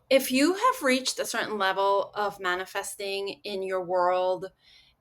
If you have reached a certain level of manifesting in your world,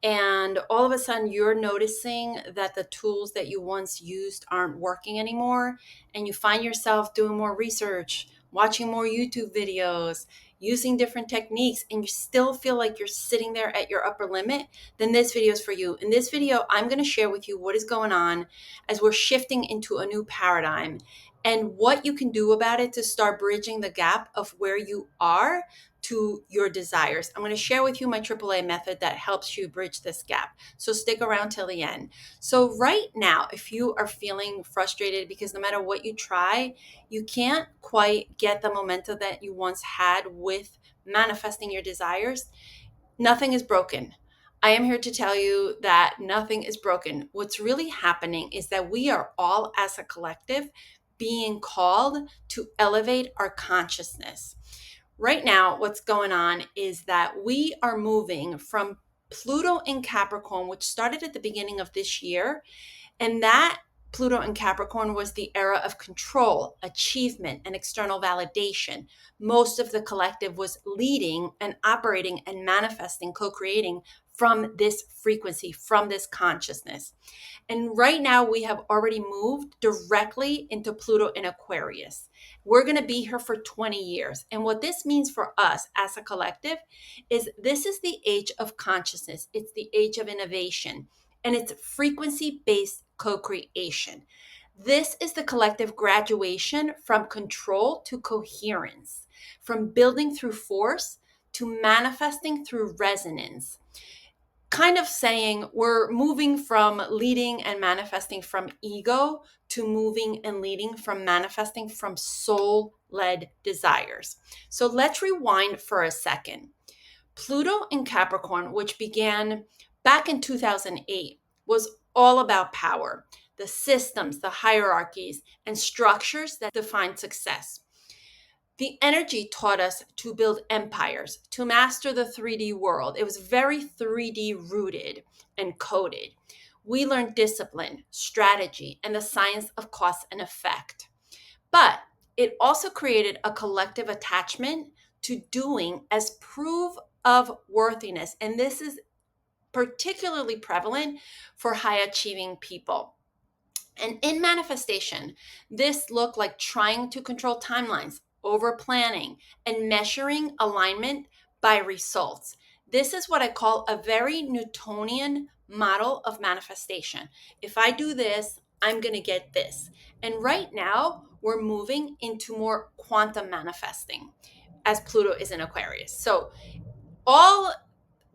and all of a sudden you're noticing that the tools that you once used aren't working anymore, and you find yourself doing more research, watching more YouTube videos, using different techniques, and you still feel like you're sitting there at your upper limit, then this video is for you. In this video, I'm going to share with you what is going on as we're shifting into a new paradigm and what you can do about it to start bridging the gap of where you are to your desires. I'm going to share with you my AAA method that helps you bridge this gap. So stick around till the end. So right now, if you are feeling frustrated because no matter what you try, you can't quite get the momentum that you once had with manifesting your desires, nothing is broken. I am here to tell you that nothing is broken. What's really happening is that we are all, as a collective, being called to elevate our consciousness. Right now, what's going on is that we are moving from Pluto in Capricorn, which started at the beginning of this year, and that Pluto in Capricorn was the era of control, achievement, and external validation. Most of the collective was leading and operating and manifesting, co creating from this frequency, from this consciousness. And right now, we have already moved directly into Pluto in Aquarius. We're going to be here for 20 years. And what this means for us as a collective is this is the age of consciousness, it's the age of innovation, and it's frequency based co creation. This is the collective graduation from control to coherence, from building through force to manifesting through resonance, kind of saying we're moving from leading and manifesting from ego to moving and leading from manifesting from soul led desires. So let's rewind for a second. Pluto in Capricorn, which began back in 2008, was all about power, the systems, the hierarchies, and structures that define success. The energy taught us to build empires, to master the 3D world. It was very 3D rooted and coded. We learned discipline, strategy, and the science of cause and effect. But it also created a collective attachment to doing as proof of worthiness. And this is particularly prevalent for high achieving people. And in manifestation, this looked like trying to control timelines, over planning, and measuring alignment by results. This is what I call a very Newtonian model of manifestation. If I do this, I'm going to get this. And right now, we're moving into more quantum manifesting as Pluto is in Aquarius. So, all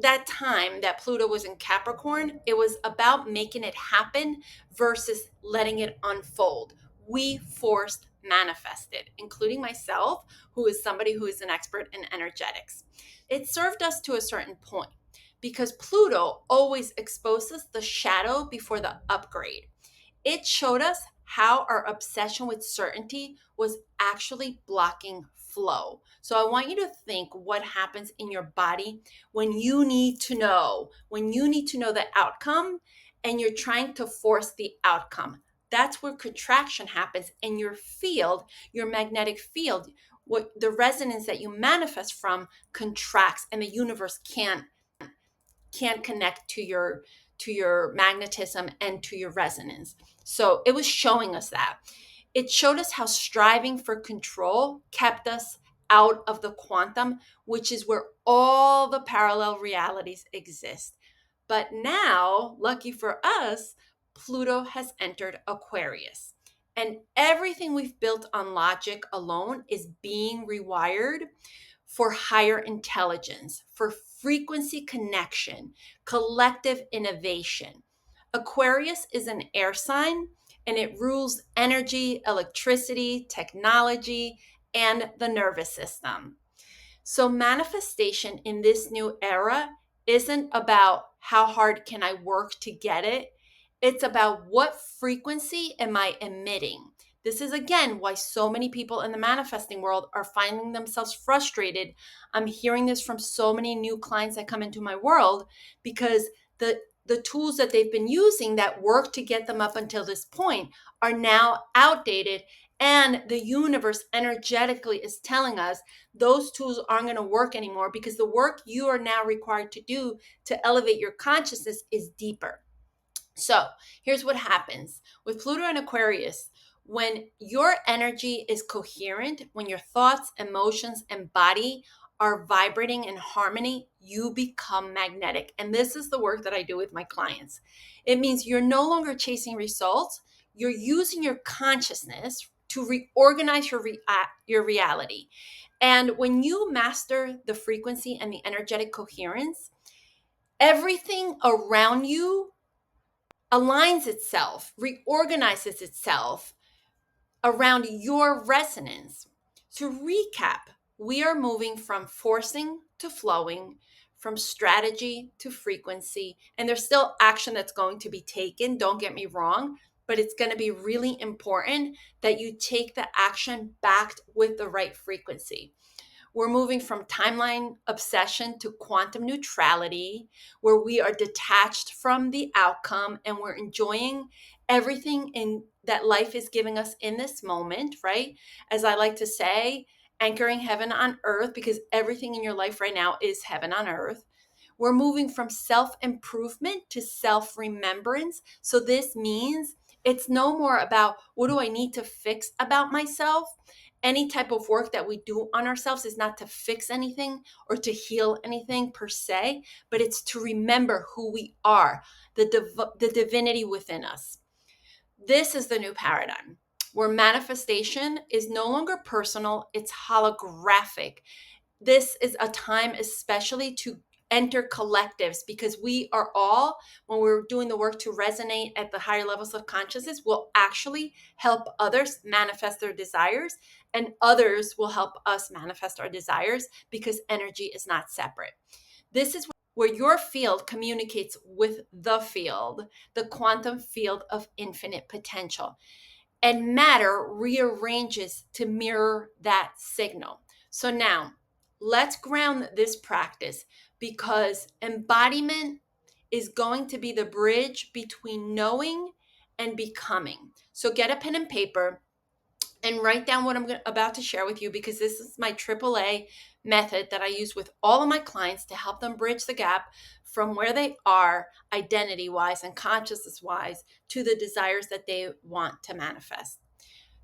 that time that Pluto was in Capricorn, it was about making it happen versus letting it unfold. We forced manifested, including myself, who is somebody who is an expert in energetics. It served us to a certain point because Pluto always exposes the shadow before the upgrade. It showed us how our obsession with certainty was actually blocking flow. So I want you to think what happens in your body when you need to know the outcome and you're trying to force the outcome. That's where contraction happens in your field, your magnetic field. What the resonance that you manifest from contracts, and the universe can't connect to your magnetism and to your resonance. So it was showing us that. It showed us how striving for control kept us out of the quantum, which is where all the parallel realities exist. But now, lucky for us, Pluto has entered Aquarius. And everything we've built on logic alone is being rewired for higher intelligence, for frequency connection, collective innovation. Aquarius is an air sign and it rules energy, electricity, technology, and the nervous system. So manifestation in this new era isn't about how hard can I work to get it. It's about what frequency am I emitting. This is again why so many people in the manifesting world are finding themselves frustrated. I'm hearing this from so many new clients that come into my world because the tools that they've been using that work to get them up until this point are now outdated And the universe energetically is telling us those tools aren't going to work anymore because the work you are now required to do to elevate your consciousness is deeper. So here's what happens with Pluto and Aquarius. When your energy is coherent, when your thoughts, emotions, and body are vibrating in harmony, you become magnetic. And this is the work that I do with my clients. It means you're no longer chasing results. You're using your consciousness to reorganize your reality. And when you master the frequency and the energetic coherence, everything around you aligns itself, reorganizes itself around your resonance. To recap, we are moving from forcing to flowing, from strategy to frequency, and there's still action that's going to be taken, don't get me wrong, but it's going to be really important that you take the action backed with the right frequency. We're moving from timeline obsession to quantum neutrality, where we are detached from the outcome and we're enjoying everything in that life is giving us in this moment, right? As I like to say, anchoring heaven on earth, because everything in your life right now is heaven on earth. We're moving from self-improvement to self-remembrance. So this means it's no more about what do I need to fix about myself. Any type of work that we do on ourselves is not to fix anything or to heal anything per se, but it's to remember who we are, the divinity within us. This is the new paradigm where manifestation is no longer personal, it's holographic. This is a time especially to enter collectives, because we are all, when we're doing the work to resonate at the higher levels of consciousness, will actually help others manifest their desires, and others will help us manifest our desires, because energy is not separate. This is where your field communicates with the field, the quantum field of infinite potential, and matter rearranges to mirror that signal. So now let's ground this practice, because embodiment is going to be the bridge between knowing and becoming. So get a pen and paper and write down what I'm about to share with you, because this is my AAA method that I use with all of my clients to help them bridge the gap from where they are identity wise and consciousness wise to the desires that they want to manifest.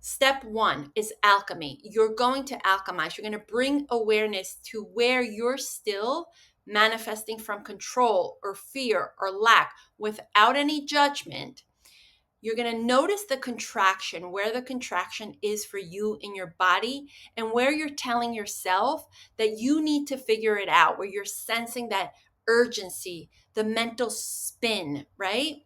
Step one is alchemy. You're going to alchemize. You're going to bring awareness to where you're still manifesting from control or fear or lack without any judgment. You're going to notice the contraction, where the contraction is for you in your body, and where you're telling yourself that you need to figure it out, where you're sensing that urgency, the mental spin, right?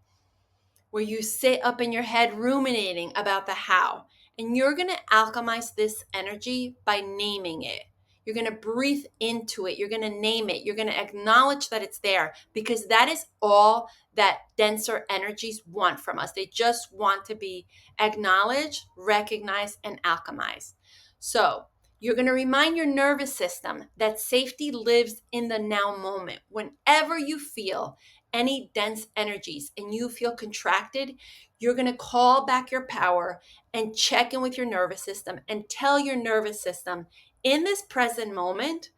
Where you sit up in your head ruminating about the how. And you're going to alchemize this energy by naming it. You're going to breathe into it. You're going to name it. You're going to acknowledge that it's there, because that is all that denser energies want from us. They just want to be acknowledged, recognized, and alchemized. So you're going to remind your nervous system that safety lives in the now moment. Whenever you feel any dense energies and you feel contracted, you're going to call back your power and check in with your nervous system and tell your nervous system, in this present moment,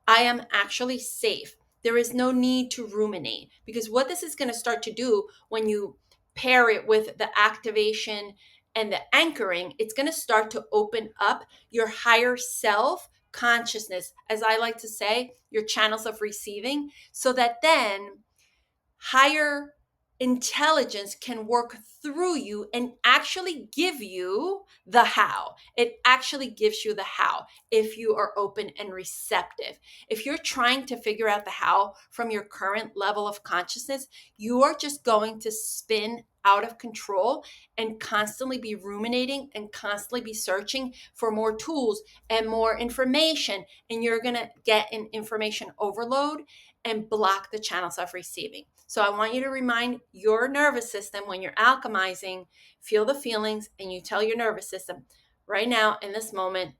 I am actually safe. There is no need to ruminate, because what this is going to start to do when you pair it with the activation and the anchoring, it's going to start to open up your higher self consciousness, as I like to say, your channels of receiving, so that then higher intelligence can work through you and actually give you the how. It actually gives you the how if you are open and receptive. If you're trying to figure out the how from your current level of consciousness, you are just going to spin out of control and constantly be ruminating and constantly be searching for more tools and more information. And you're going to get an information overload and block the channels of receiving. So I want you to remind your nervous system, when you're alchemizing, feel the feelings, and you tell your nervous system, right now in this moment,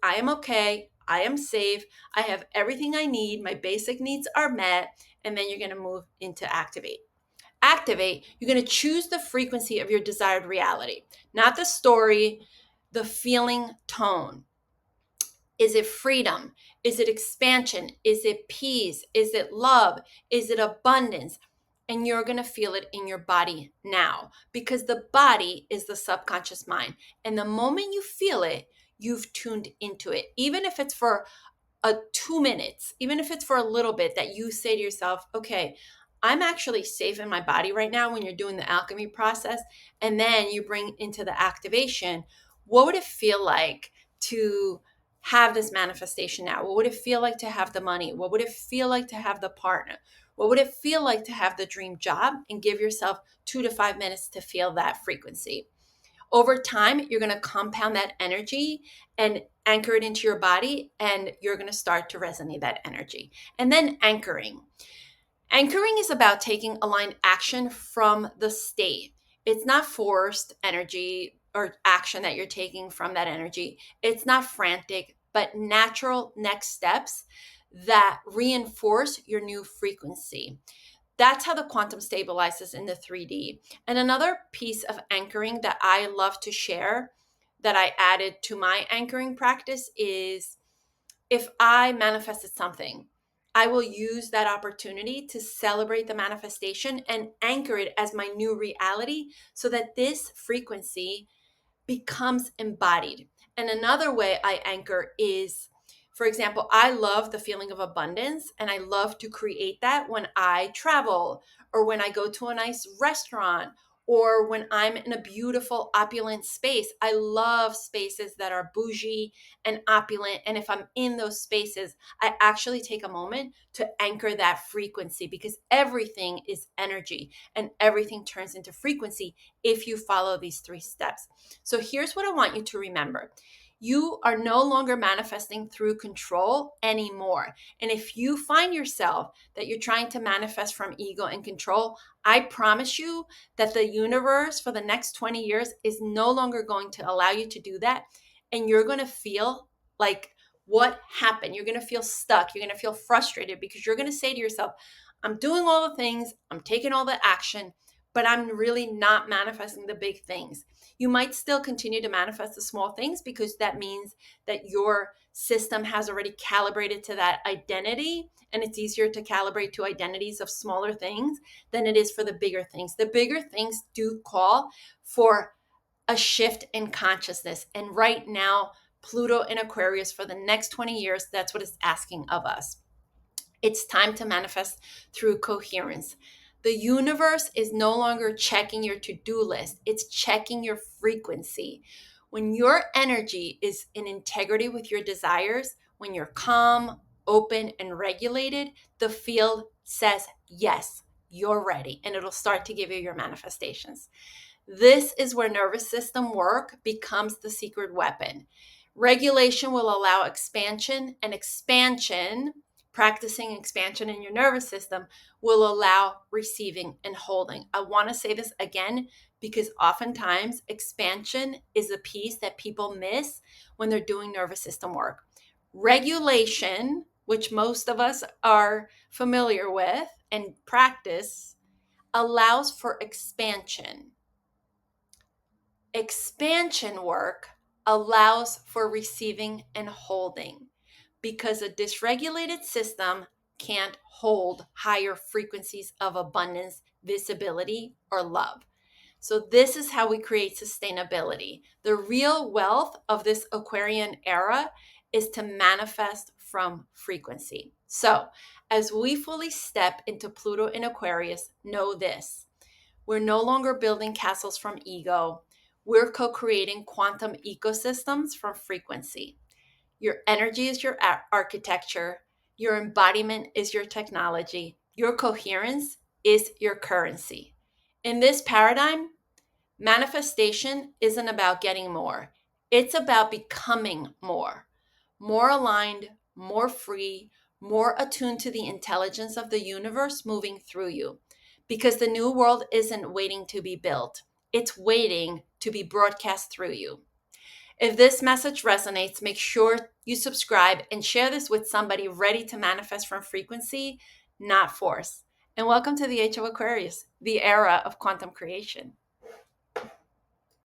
I am okay, I am safe, I have everything I need, my basic needs are met. And then you're going to move into activate. Activate, you're going to choose the frequency of your desired reality, not the story, the feeling tone. Is it freedom? Is it expansion? Is it peace? Is it love? Is it abundance? And you're going to feel it in your body now, because the body is the subconscious mind. And the moment you feel it, you've tuned into it. Even if it's for 2 minutes, even if it's for a little bit, that you say to yourself, okay, I'm actually safe in my body right now, when you're doing the alchemy process, and then you bring into the activation, what would it feel like to have this manifestation now? What would it feel like to have the money? What would it feel like to have the partner? What would it feel like to have the dream job? And give yourself 2 to 5 minutes to feel that frequency. Over time, you're going to compound that energy and anchor it into your body, and you're going to start to resonate that energy. And then anchoring. Anchoring is about taking aligned action from the state. It's not forced energy or action that you're taking from that energy. It's not frantic, but natural next steps that reinforce your new frequency. That's how the quantum stabilizes in the 3D. And another piece of anchoring that I love to share, that I added to my anchoring practice, is if I manifested something, I will use that opportunity to celebrate the manifestation and anchor it as my new reality, so that this frequency becomes embodied. And another way I anchor is, for example, I love the feeling of abundance, and I love to create that when I travel, or when I go to a nice restaurant, or when I'm in a beautiful opulent space. I love spaces that are bougie and opulent. And if I'm in those spaces, I actually take a moment to anchor that frequency, because everything is energy and everything turns into frequency if you follow these 3 steps. So here's what I want you to remember. You are no longer manifesting through control anymore. And if you find yourself that you're trying to manifest from ego and control, I promise you that the universe for the next 20 years is no longer going to allow you to do that. And you're going to feel like, what happened? You're going to feel stuck. You're going to feel frustrated, because you're going to say to yourself, I'm doing all the things, I'm taking all the action, but I'm really not manifesting the big things. You might still continue to manifest the small things, because that means that your system has already calibrated to that identity, and it's easier to calibrate to identities of smaller things than it is for the bigger things. The bigger things do call for a shift in consciousness. And right now, Pluto in Aquarius for the next 20 years, that's what it's asking of us. It's time to manifest through coherence. The universe is no longer checking your to-do list. It's checking your frequency. When your energy is in integrity with your desires, when you're calm, open, and regulated, the field says, yes, you're ready. And it'll start to give you your manifestations. This is where nervous system work becomes the secret weapon. Regulation will allow expansion, and expansion, practicing expansion in your nervous system, will allow receiving and holding. I want to say this again, because oftentimes expansion is a piece that people miss when they're doing nervous system work. Regulation, which most of us are familiar with and practice, allows for expansion. Expansion work allows for receiving and holding, because a dysregulated system can't hold higher frequencies of abundance, visibility, or love. So this is how we create sustainability. The real wealth of this Aquarian era is to manifest from frequency. So as we fully step into Pluto in Aquarius, know this: we're no longer building castles from ego. We're co-creating quantum ecosystems from frequency. Your energy is your architecture. Your embodiment is your technology. Your coherence is your currency. In this paradigm, manifestation isn't about getting more. It's about becoming more aligned, more free, more attuned to the intelligence of the universe moving through you. Because the new world isn't waiting to be built. It's waiting to be broadcast through you. If this message resonates, make sure you subscribe and share this with somebody ready to manifest from frequency, not force. And welcome to the Age of Aquarius, the era of quantum creation.